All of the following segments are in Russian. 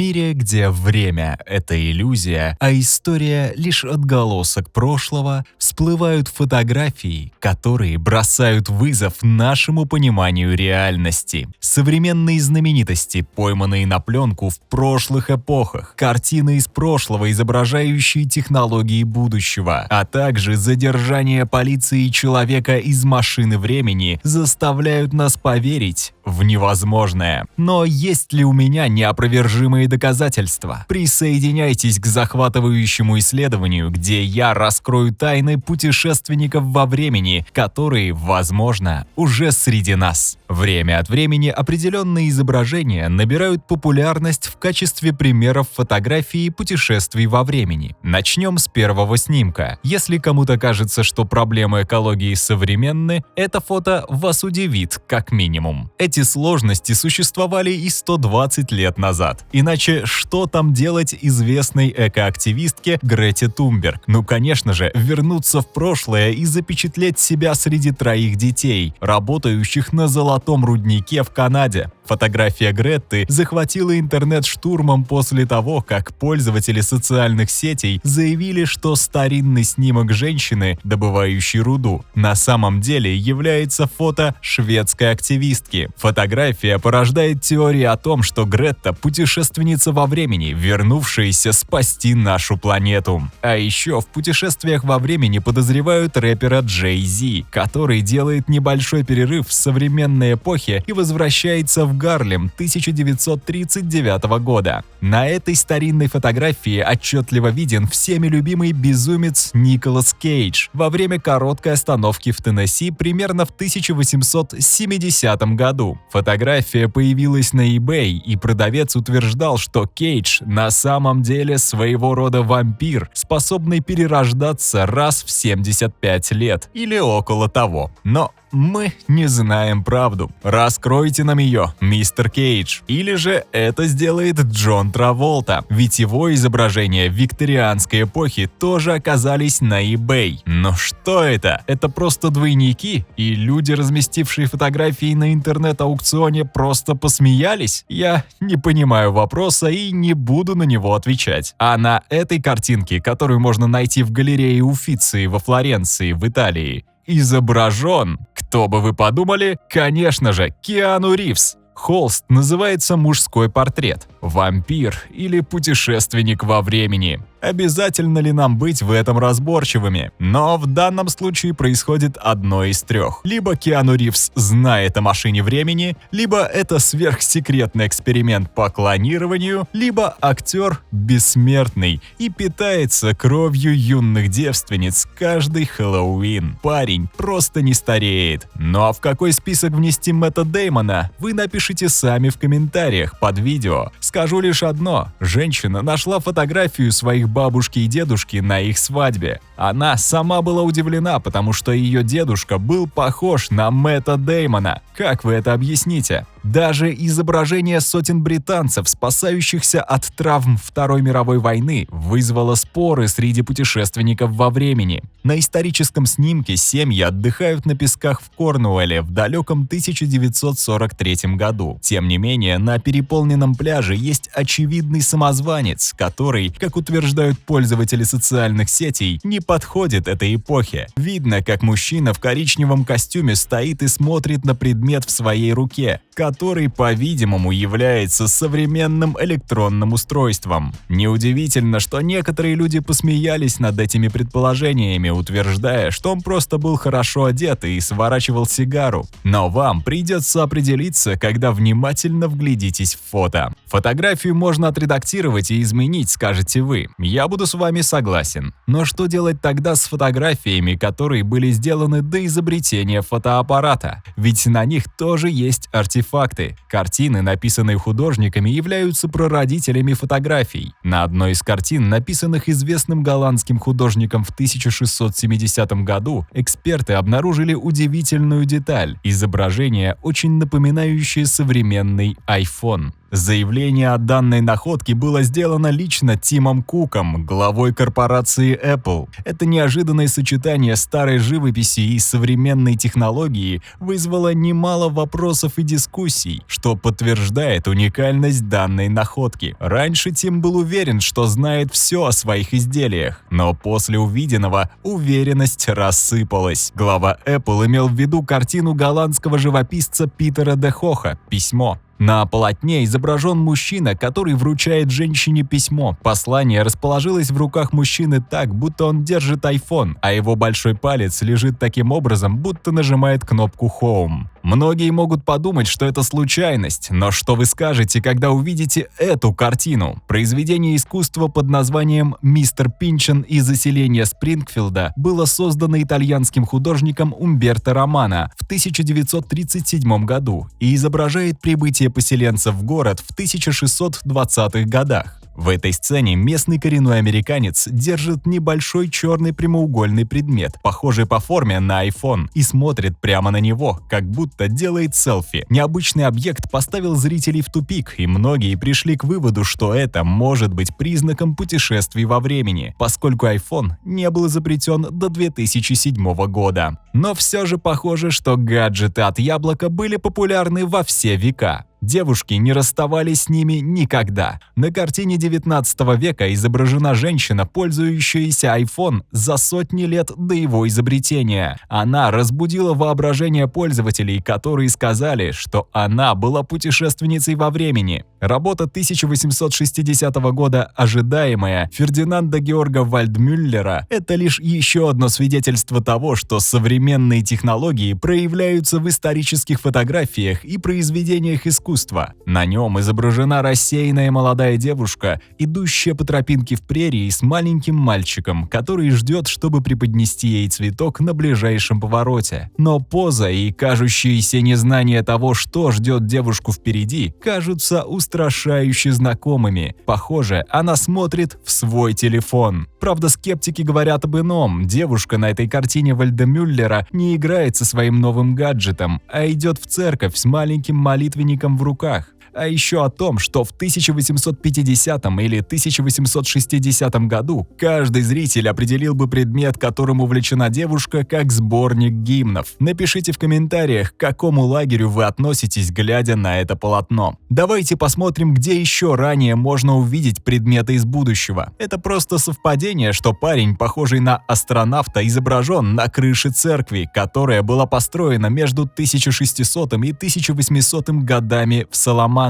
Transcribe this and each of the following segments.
мире, где время — это иллюзия, а история — лишь отголосок прошлого, всплывают фотографии, которые бросают вызов нашему пониманию реальности. Современные знаменитости, пойманные на пленку в прошлых эпохах, картины из прошлого, изображающие технологии будущего, а также задержание полиции человека из машины времени заставляют нас поверить в невозможное. Но есть ли у меня неопровержимые доказательства? Присоединяйтесь к захватывающему исследованию, где я раскрою тайны путешественников во времени, которые, возможно, уже среди нас. Время от времени определенные изображения набирают популярность в качестве примеров фотографии путешествий во времени. Начнем с первого снимка. Если кому-то кажется, что проблемы экологии современны, это фото вас удивит, как минимум. Эти сложности существовали и 120 лет назад. Иначе что там делать известной экоактивистке Грете Тунберг? Ну, конечно же, вернуться в прошлое и запечатлеть себя среди троих детей, работающих на золотом руднике в Канаде. Фотография Гретты захватила интернет штурмом после того, как пользователи социальных сетей заявили, что старинный снимок женщины, добывающей руду, на самом деле является фото шведской активистки. Фотография порождает теории о том, что Гретта – путешественница во времени, вернувшаяся спасти нашу планету. А еще в путешествиях во времени подозревают рэпера Джей Зи, который делает небольшой перерыв в современной эпохе и возвращается в Гарлем 1939 года. На этой старинной фотографии отчетливо виден всеми любимый безумец Николас Кейдж во время короткой остановки в Теннесси примерно в 1870 году. Фотография появилась на eBay, и продавец утверждал, что Кейдж на самом деле своего рода вампир, способный перерождаться раз в 75 лет или около того. Но мы не знаем правду. Раскройте нам ее, мистер Кейдж. Или же это сделает Джон Траволта, ведь его изображения викторианской эпохи тоже оказались на eBay. Но что это? Это просто двойники? И люди, разместившие фотографии на интернет-аукционе, просто посмеялись? Я не понимаю вопроса и не буду на него отвечать. А на этой картинке, которую можно найти в галерее Уффици во Флоренции в Италии, изображен, кто бы вы подумали, конечно же, Киану Ривз. Холст называется «Мужской портрет», «Вампир» или «Путешественник во времени». Обязательно ли нам быть в этом разборчивыми? Но в данном случае происходит одно из трех. Либо Киану Ривз знает о машине времени, либо это сверхсекретный эксперимент по клонированию, либо актер бессмертный и питается кровью юных девственниц каждый Хэллоуин. Парень просто не стареет. Ну а в какой список внести Мэтта Дэймона, вы напишите сами в комментариях под видео. Скажу лишь одно. Женщина нашла фотографию своих бабушки и дедушки на их свадьбе. Она сама была удивлена, потому что ее дедушка был похож на Мэтта Дэймона. Как вы это объясните? Даже изображение сотен британцев, спасающихся от травм Второй мировой войны, вызвало споры среди путешественников во времени. На историческом снимке семьи отдыхают на песках в Корнуэлле в далеком 1943 году. Тем не менее, на переполненном пляже есть очевидный самозванец, который, как утверждают пользователи социальных сетей, не подходит этой эпохе. Видно, как мужчина в коричневом костюме стоит и смотрит на предмет в своей руке, который, по-видимому, является современным электронным устройством. Неудивительно, что некоторые люди посмеялись над этими предположениями, утверждая, что он просто был хорошо одет и сворачивал сигару. Но вам придется определиться, когда внимательно вглядитесь в фото. Фотографию можно отредактировать и изменить, скажете вы. Я буду с вами согласен. Но что делать тогда с фотографиями, которые были сделаны до изобретения фотоаппарата? Ведь на них тоже есть артефакты. Картины, написанные художниками, являются прародителями фотографий. На одной из картин, написанных известным голландским художником в 1670 году, эксперты обнаружили удивительную деталь – изображение, очень напоминающее современный iPhone. Заявление о данной находке было сделано лично Тимом Куком, главой корпорации Apple. Это неожиданное сочетание старой живописи и современной технологии вызвало немало вопросов и дискуссий, что подтверждает уникальность данной находки. Раньше Тим был уверен, что знает все о своих изделиях, но после увиденного уверенность рассыпалась. Глава Apple имел в виду картину голландского живописца Питера де Хоха «Письмо». На полотне изображен мужчина, который вручает женщине письмо. Послание расположилось в руках мужчины так, будто он держит iPhone, а его большой палец лежит таким образом, будто нажимает кнопку Home. Многие могут подумать, что это случайность, но что вы скажете, когда увидите эту картину? Произведение искусства под названием «Мистер Пинчон из заселения Спрингфилда» было создано итальянским художником Умберто Романо в 1937 году и изображает прибытие поселенцев в город в 1620-х годах. В этой сцене местный коренной американец держит небольшой черный прямоугольный предмет, похожий по форме на iPhone, и смотрит прямо на него, как будто делает селфи. Необычный объект поставил зрителей в тупик, и многие пришли к выводу, что это может быть признаком путешествий во времени, поскольку iPhone не был изобретен до 2007 года. Но все же похоже, что гаджеты от Яблока были популярны во все века. Девушки не расставались с ними никогда. На картине 19 века изображена женщина, пользующаяся iPhone за сотни лет до его изобретения. Она разбудила воображение пользователей, которые сказали, что она была путешественницей во времени. Работа 1860 года «Ожидаемая» Фердинанда Георга Вальдмюллера – это лишь еще одно свидетельство того, что современные технологии проявляются в исторических фотографиях и произведениях искусства. На нем изображена рассеянная молодая девушка, идущая по тропинке в прерии с маленьким мальчиком, который ждет, чтобы преподнести ей цветок на ближайшем повороте. Но поза и кажущееся незнание того, что ждет девушку впереди, кажутся устрашающе знакомыми. Похоже, она смотрит в свой телефон. Правда, скептики говорят об ином. Девушка на этой картине Вальдмюллера не играет со своим новым гаджетом, а идет в церковь с маленьким молитвенником в руках. А еще о том, что в 1850 или 1860 году каждый зритель определил бы предмет, которым увлечена девушка, как сборник гимнов. Напишите в комментариях, к какому лагерю вы относитесь, глядя на это полотно. Давайте посмотрим, где еще ранее можно увидеть предметы из будущего. Это просто совпадение, что парень, похожий на астронавта, изображен на крыше церкви, которая была построена между 1600 и 1800 годами в Саламанке.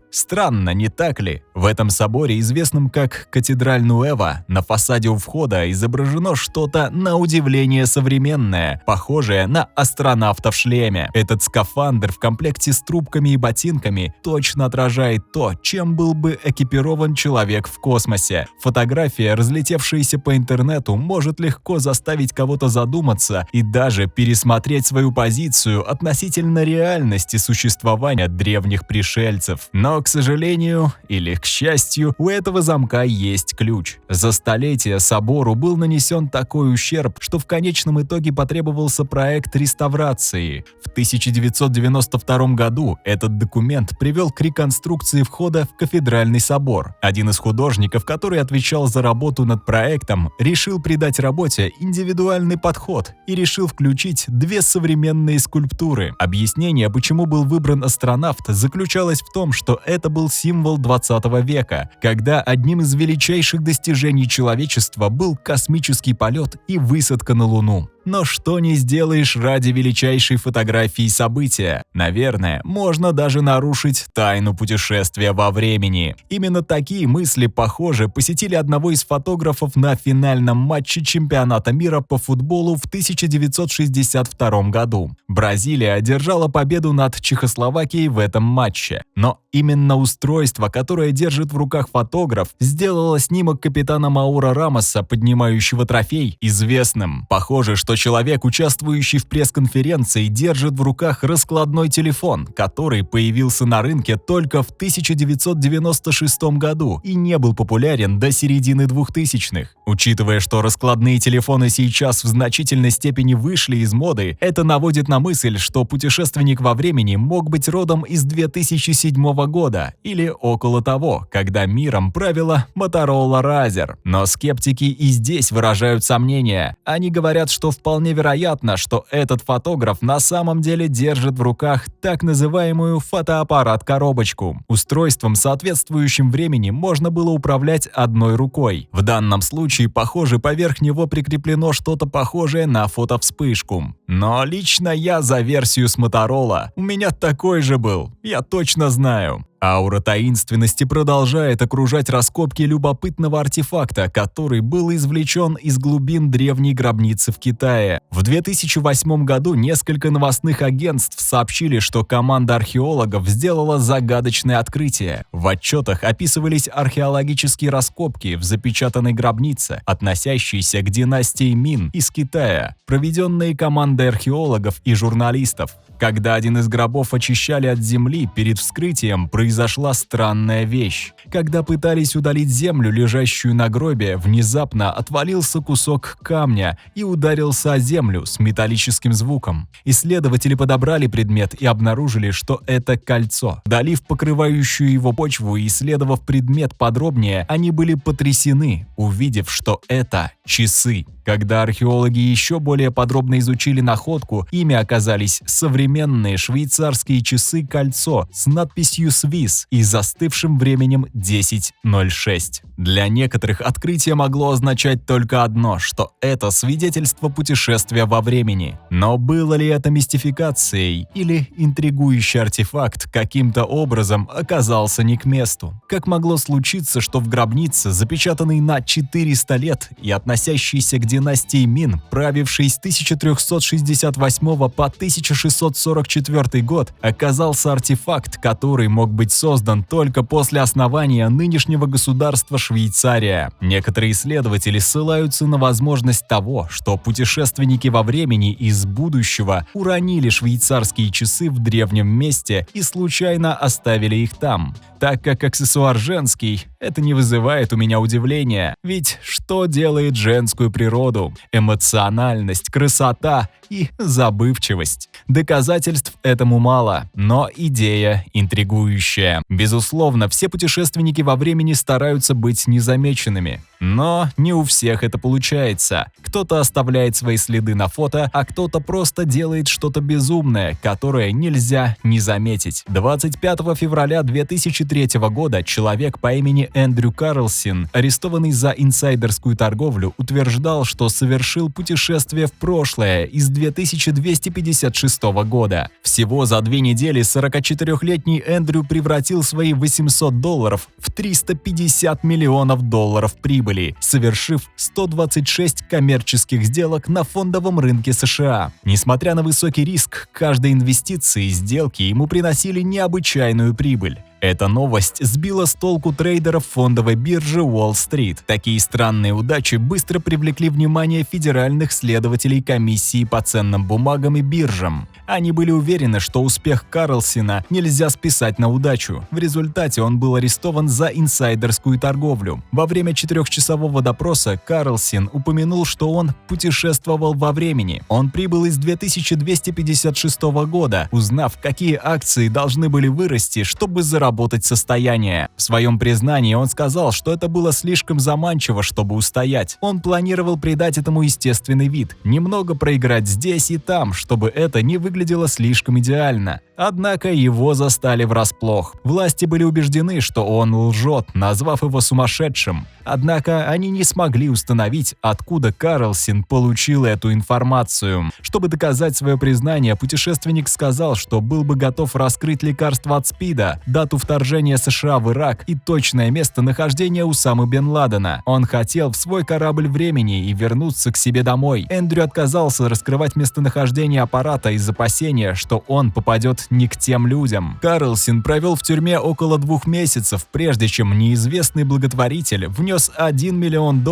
Странно, не так ли? В этом соборе, известном как Катедраль Нуэва, на фасаде у входа изображено что-то на удивление современное, похожее на астронавта в шлеме. Этот скафандр в комплекте с трубками и ботинками точно отражает то, чем был бы экипирован человек в космосе. Фотография, разлетевшаяся по интернету, может легко заставить кого-то задуматься и даже пересмотреть свою позицию относительно реальности существования древних пришельцев. Но, к сожалению, или к счастью, у этого замка есть ключ. За столетия собору был нанесен такой ущерб, что в конечном итоге потребовался проект реставрации. В 1992 году этот документ привел к реконструкции входа в кафедральный собор. Один из художников, который отвечал за работу над проектом, решил придать работе индивидуальный подход и решил включить две современные скульптуры. Объяснение, почему был выбран астронавт, заключалось в том, что это был символ 20 века, когда одним из величайших достижений человечества был космический полет и высадка на Луну. Но что не сделаешь ради величайшей фотографии события? Наверное, можно даже нарушить тайну путешествия во времени. Именно такие мысли, похоже, посетили одного из фотографов на финальном матче чемпионата мира по футболу в 1962 году. Бразилия одержала победу над Чехословакией в этом матче. Но именно устройство, которое держит в руках фотограф, сделало снимок капитана Мауро Рамоса, поднимающего трофей, известным. Похоже, что что человек, участвующий в пресс-конференции, держит в руках раскладной телефон, который появился на рынке только в 1996 году и не был популярен до середины 2000-х. Учитывая, что раскладные телефоны сейчас в значительной степени вышли из моды, это наводит на мысль, что путешественник во времени мог быть родом из 2007 года или около того, когда миром правила Motorola Razr. Но скептики и здесь выражают сомнения. Они говорят, что вполне вероятно, что этот фотограф на самом деле держит в руках так называемую фотоаппарат-коробочку. Устройством, соответствующим времени, можно было управлять одной рукой. В данном случае, похоже, поверх него прикреплено что-то похожее на фотовспышку. Но лично я за версию с Motorola. У меня такой же был, я точно знаю. Аура таинственности продолжает окружать раскопки любопытного артефакта, который был извлечен из глубин древней гробницы в Китае. В 2008 году несколько новостных агентств сообщили, что команда археологов сделала загадочное открытие. В отчетах описывались археологические раскопки в запечатанной гробнице, относящиеся к династии Мин из Китая, проведенные командой археологов и журналистов. Когда один из гробов очищали от земли, перед вскрытием произошла странная вещь. Когда пытались удалить землю, лежащую на гробе, внезапно отвалился кусок камня и ударился о землю с металлическим звуком. Исследователи подобрали предмет и обнаружили, что это кольцо. Удалив покрывающую его почву и исследовав предмет подробнее, они были потрясены, увидев, что это часы. Когда археологи еще более подробно изучили находку, ими оказались современные швейцарские часы-кольцо с надписью «Swiss» и застывшим временем 10:06. Для некоторых открытие могло означать только одно, что это свидетельство путешествия во времени. Но было ли это мистификацией или интригующий артефакт каким-то образом оказался не к месту? Как могло случиться, что в гробнице, запечатанной на 400 лет и относящейся к династии Мин, правившей с 1368 по 1644 год, оказался артефакт, который мог быть создан только после основания нынешнего государства Швейцария? Некоторые исследователи ссылаются на возможность того, что путешественники во времени из будущего уронили швейцарские часы в древнем месте и случайно оставили их там. Так как аксессуар женский, это не вызывает у меня удивления, ведь что делает женскую природу? Эмоциональность, красота и забывчивость. Доказательств этому мало, но идея интригующая. Безусловно, все путешественники во времени стараются быть незамеченными. Но не у всех это получается. Кто-то оставляет свои следы на фото, а кто-то просто делает что-то безумное, которое нельзя не заметить. 25 февраля 2003 года человек по имени Эндрю Карлсон, арестованный за инсайдерскую торговлю, утверждал, что совершил путешествие в прошлое из 2256 года. Всего за 2 недели 44-летний Эндрю превратил свои $800 в $350 миллионов прибыли, совершив 126 коммерческих сделок на фондовом рынке США. Несмотря на высокий риск, каждой инвестиции и сделки ему приносили необычайную прибыль. Эта новость сбила с толку трейдеров фондовой биржи Уолл-стрит. Такие странные удачи быстро привлекли внимание федеральных следователей комиссии по ценным бумагам и биржам. Они были уверены, что успех Карлсона нельзя списать на удачу. В результате он был арестован за инсайдерскую торговлю. Во время 4-часового допроса Карлсон упомянул, что он путешествовал во времени. Он прибыл из 2256 года, узнав, какие акции должны были вырасти, чтобы заработать состояние. В своем признании он сказал, что это было слишком заманчиво, чтобы устоять. Он планировал придать этому естественный вид, немного проиграть здесь и там, чтобы это не выглядело слишком идеально. Однако его застали врасплох. Власти были убеждены, что он лжет, назвав его сумасшедшим. Однако они не смогли установить, откуда Карлсон получил эту информацию. Чтобы доказать свое признание, путешественник сказал, что был бы готов раскрыть лекарство от СПИДа, дату вторжения США в Ирак и точное местонахождение Усамы бен Ладена. Он хотел в свой корабль времени и вернуться к себе домой. Эндрю отказался раскрывать местонахождение аппарата из опасения, что он попадет попадет не к тем людям. Карлсон провел в тюрьме около 2 месяцев, прежде чем неизвестный благотворитель внес $1 миллион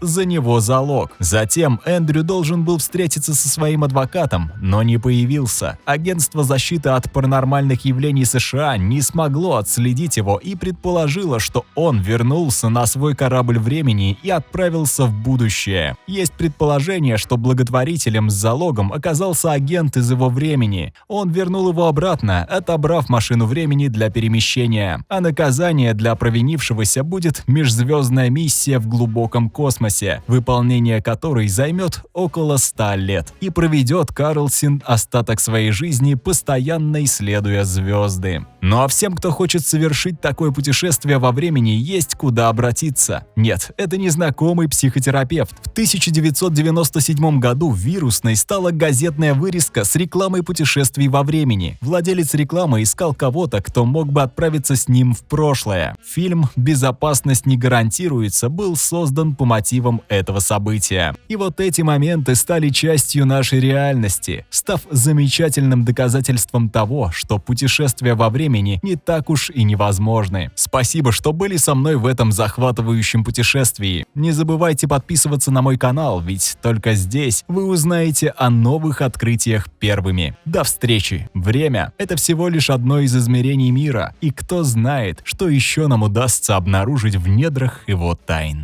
за него залог. Затем Эндрю должен был встретиться со своим адвокатом, но не появился. Агентство защиты от паранормальных явлений США не смогло отследить его и предположило, что он вернулся на свой корабль времени и отправился в будущее. Есть предположение, что благотворителем с залогом оказался агент из его времени. Он вернул его обратно, отобрав машину времени для перемещения. А наказание для провинившегося будет межзвездная миссия в глубоком космосе, выполнение которой займет около 100 лет. И проведет Карлсон остаток своей жизни, постоянно исследуя звезды. Ну а всем, кто хочет совершить такое путешествие во времени, есть куда обратиться. Нет, это не знакомый психотерапевт. В 1997 году вирусной стала газетная вырезка с рекламой путешествий во времени. Владелец рекламы искал кого-то, кто мог бы отправиться с ним в прошлое. Фильм «Безопасность не гарантируется» был создан по мотивам этого события. И вот эти моменты стали частью нашей реальности, став замечательным доказательством того, что путешествия во времени не так уж и невозможны. Спасибо, что были со мной в этом захватывающем путешествии. Не забывайте подписываться на мой канал, ведь только здесь вы узнаете о новых открытиях первыми. До встречи! Время — это всего лишь одно из измерений мира, и кто знает, что еще нам удастся обнаружить в недрах его тайн.